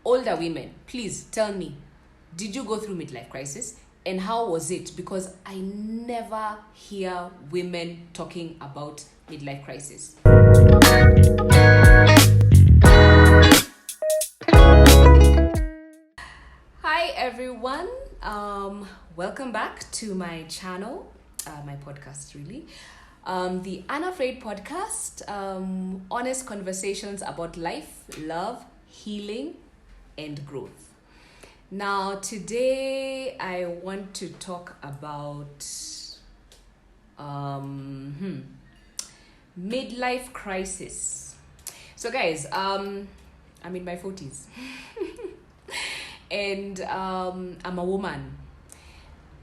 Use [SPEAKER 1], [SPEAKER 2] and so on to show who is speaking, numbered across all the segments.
[SPEAKER 1] older women, please tell me, did you go through midlife crisis? And how was it? Because I never hear women talking about midlife crisis. Hi everyone. Welcome back to my channel, my podcast really. The Unafraid podcast, honest conversations about life, love, healing, and growth. Now, today I want to talk about midlife crisis. So, guys, I'm in my 40s, and I'm a woman.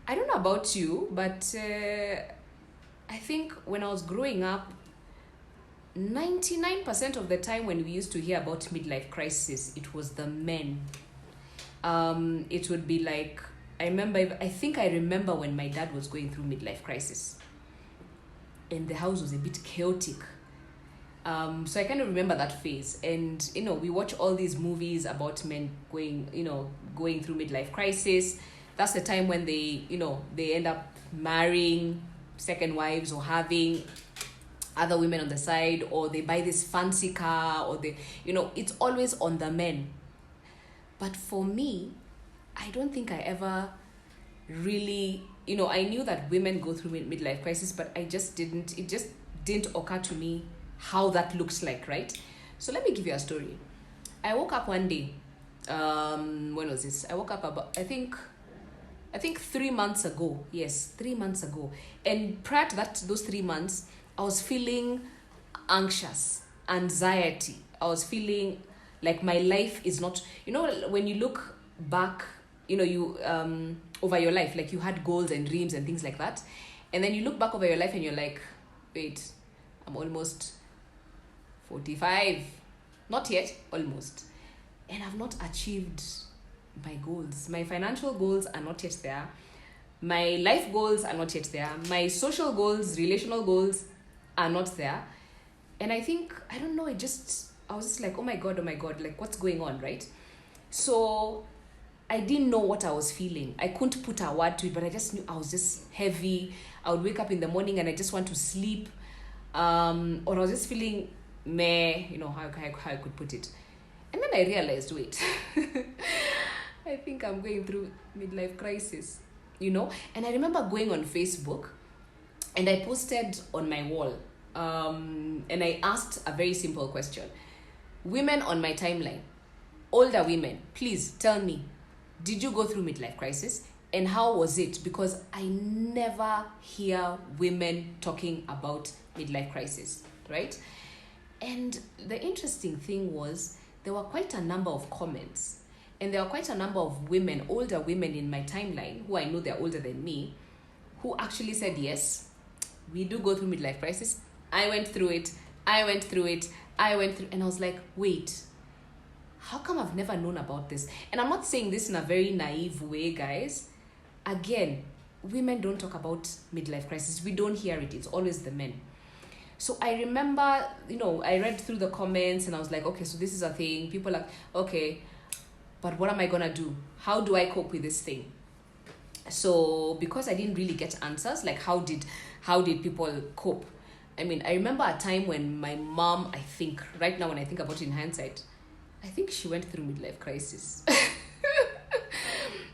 [SPEAKER 1] I don't know about you, but I think when I was growing up, 99% of the time when we used to hear about midlife crisis, it was the men. It would be like, I think I remember when my dad was going through midlife crisis and the house was a bit chaotic. So I kind of remember that phase. And, we watch all these movies about men going through midlife crisis. That's the time when they end up marrying second wives or having other women on the side, or they buy this fancy car, or it's always on the men. But for me, I don't think I ever really, I knew that women go through midlife crisis, but it just didn't occur to me how that looks like, right? So let me give you a story. I woke up one day, when was this? I woke up about, I think 3 months ago. Yes, 3 months ago. And prior to those 3 months, I was feeling anxious, anxiety. I was feeling like my life is not, when you look back, you over your life, like you had goals and dreams and things like that. And then you look back over your life and you're like, wait, I'm almost 45. Not yet, almost. And I've not achieved my goals. My financial goals are not yet there. My life goals are not yet there. My social goals, relational goals are not there. And I think, I don't know, I was just like, oh my God, like what's going on, right? So I didn't know what I was feeling. I couldn't put a word to it, but I just knew I was just heavy. I would wake up in the morning and I just want to sleep. Or I was just feeling meh, how I could put it. And then I realized, wait, I think I'm going through midlife crisis, And I remember going on Facebook and I posted on my wall, and I asked a very simple question. Women on my timeline, older women, please tell me, did you go through midlife crisis? And how was it? Because I never hear women talking about midlife crisis, right? And the interesting thing was there were quite a number of comments, and there were quite a number of women, older women in my timeline, who I know they're older than me, who actually said, yes, we do go through midlife crisis. I went through it. And I was like, wait, how come I've never known about this? And I'm not saying this in a very naive way, guys. Again, women don't talk about midlife crisis. We don't hear it. It's always the men. So I remember, I read through the comments and I was like, okay, so this is a thing. People are, okay, but what am I going to do? How do I cope with this thing? So because I didn't really get answers, like how did people cope? I mean, I remember a time when my mom, I think, right now when I think about it in hindsight, I think she went through midlife crisis.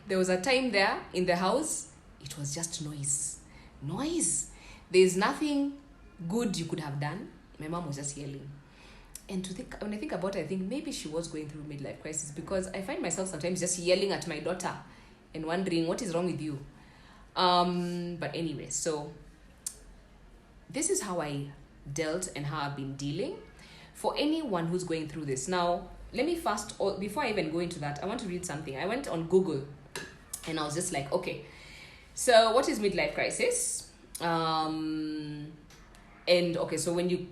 [SPEAKER 1] There was a time there in the house, it was just noise. There's nothing good you could have done. My mom was just yelling. And when I think about it, I think maybe she was going through midlife crisis, because I find myself sometimes just yelling at my daughter and wondering what is wrong with you. But anyway, so this is how I dealt and how I've been dealing. For anyone who's going through this. Now, let me first, before I even go into that, I want to read something. I went on Google and I was just like, okay, so what is midlife crisis? And okay, so when you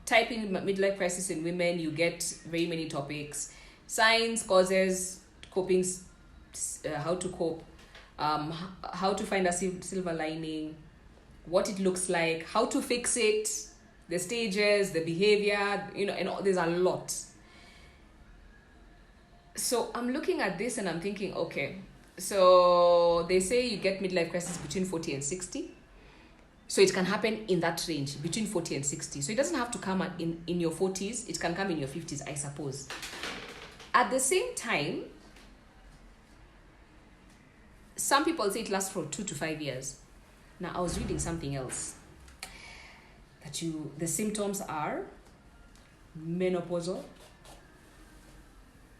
[SPEAKER 1] type in midlife crisis in women, you get very many topics: signs, causes, coping, how to cope, how to find a silver lining, what it looks like, how to fix it, the stages, the behavior, and there's a lot. So I'm looking at this and I'm thinking, okay, so they say you get midlife crisis between 40 and 60. So it can happen in that range, between 40 and 60. So it doesn't have to come in your 40s. It can come in your 50s, I suppose. At the same time, some people say it lasts for 2 to 5 years. Now, I was reading something else. The symptoms are menopausal.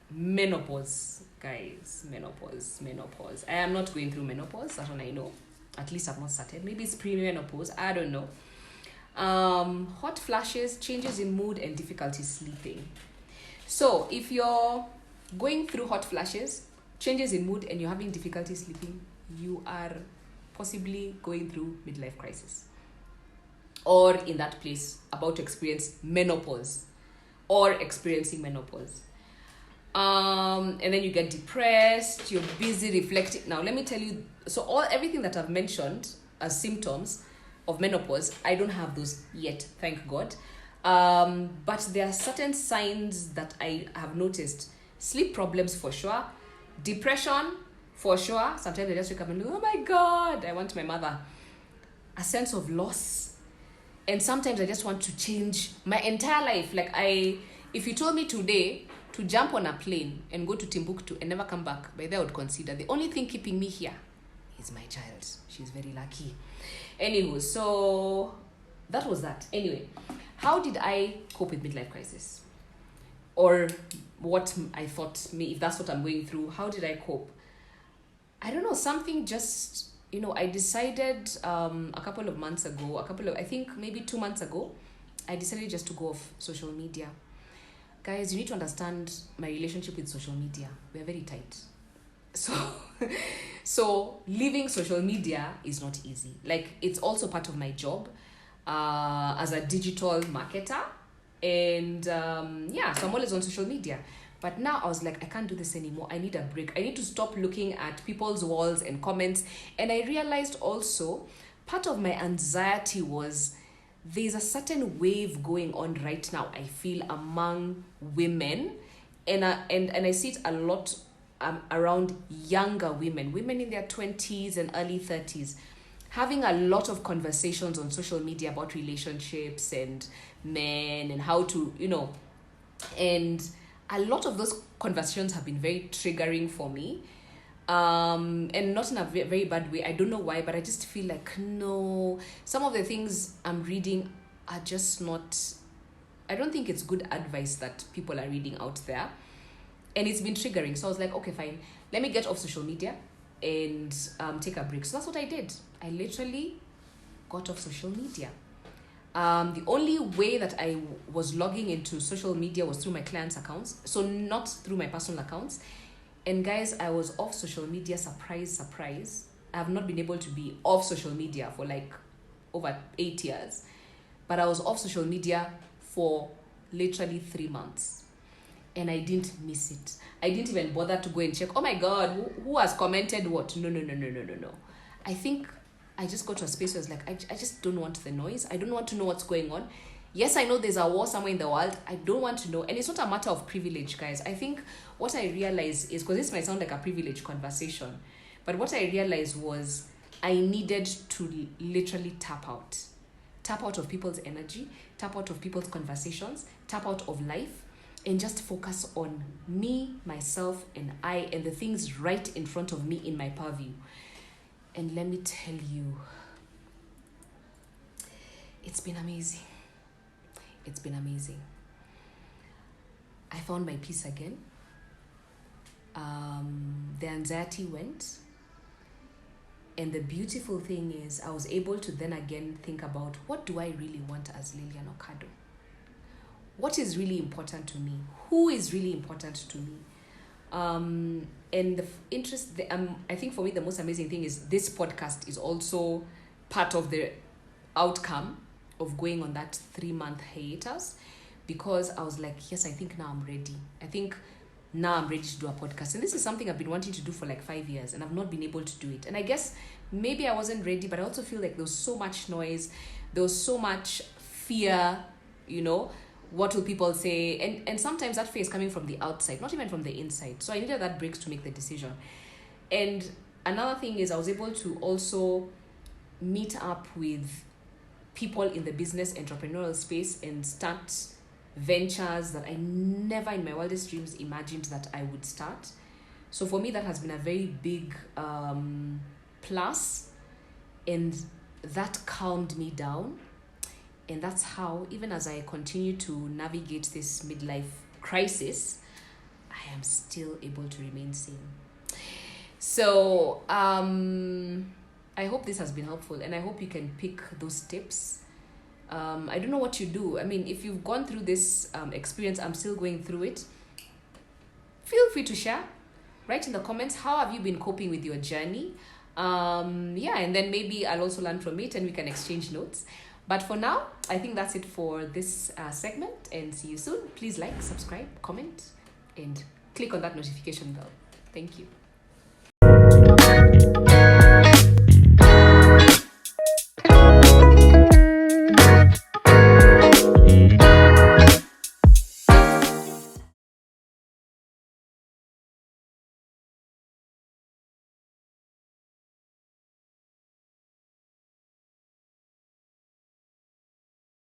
[SPEAKER 1] Menopause, guys. Menopause. I am not going through menopause. That one I know. At least I've not started. Maybe it's pre-menopause. I don't know. Hot flashes, changes in mood, and difficulty sleeping. So if you're going through hot flashes, changes in mood, and you're having difficulty sleeping, you are possibly going through midlife crisis. Or in that place, about to experience menopause. Or experiencing menopause. And then you get depressed, you're busy reflecting. Now, let me tell you, so everything that I've mentioned as symptoms of menopause, I don't have those yet, thank God. But there are certain signs that I have noticed. Sleep problems for sure. Depression for sure. Sometimes I just wake up and go, oh my God, I want my mother. A sense of loss. And sometimes I just want to change my entire life. Like if you told me today to jump on a plane and go to Timbuktu and never come back, by then I would consider the only thing keeping me here is my child. She's very lucky. Anywho, so that was that. Anyway, how did I cope with midlife crisis? Or what I thought, if that's what I'm going through, how did I cope? I don't know, something just, I decided a couple of months ago, I think maybe 2 months ago, I decided just to go off social media. Guys, you need to understand my relationship with social media. We're very tight. So leaving social media is not easy. Like, it's also part of my job as a digital marketer. And so I'm always on social media. But now I was like, I can't do this anymore. I need a break. I need to stop looking at people's walls and comments. And I realized also, part of my anxiety was, there's a certain wave going on right now, I feel, among women. And I see it a lot around younger women in their 20s and early 30s, having a lot of conversations on social media about relationships and men and how to, and a lot of those conversations have been very triggering for me. And not in a very bad way. I don't know why, but I just feel like, no, some of the things I'm reading are just not, I don't think it's good advice that people are reading out there. And it's been triggering. So I was like, okay, fine. Let me get off social media and take a break. So that's what I did. I literally got off social media. The only way that I was logging into social media was through my clients' accounts. So not through my personal accounts. And guys, I was off social media, surprise. I have not been able to be off social media for like over 8 years. But I was off social media for literally 3 months. And I didn't miss it. I didn't even bother to go and check, oh my God, who has commented what? No. I think I just got to a space where I was like, I just don't want the noise. I don't want to know what's going on. Yes, I know there's a war somewhere in the world. I don't want to know. And it's not a matter of privilege, guys. I think what I realized is, because this might sound like a privilege conversation, but what I realized was I needed to literally tap out. Tap out of people's energy, tap out of people's conversations, tap out of life, and just focus on me, myself, and I, and the things right in front of me in my purview. And let me tell you, it's been amazing. It's been amazing. I found my peace again. The anxiety went. And the beautiful thing is, I was able to then again think about, what do I really want as Lillian Okado? What is really important to me? Who is really important to me? And I think for me, the most amazing thing is this podcast is also part of the outcome of going on that 3-month hiatus, because I was like, yes, I think now I'm ready. I think now I'm ready to do a podcast. And this is something I've been wanting to do for like 5 years, and I've not been able to do it. And I guess maybe I wasn't ready, but I also feel like there was so much noise. There was so much fear, what will people say? And sometimes that fear is coming from the outside, not even from the inside. So I needed that break to make the decision. And another thing is I was able to also meet up with people in the business entrepreneurial space and start ventures that I never in my wildest dreams imagined that I would start. So for me, that has been a very big plus, and that calmed me down. And that's how, even as I continue to navigate this midlife crisis, I am still able to remain sane. So I hope this has been helpful, and I hope you can pick those tips. I don't know what you do. I mean, if you've gone through this experience, I'm still going through it. Feel free to share. Write in the comments, how have you been coping with your journey? And then maybe I'll also learn from it and we can exchange notes. But for now, I think that's it for this segment, and see you soon. Please like, subscribe, comment, and click on that notification bell. Thank you.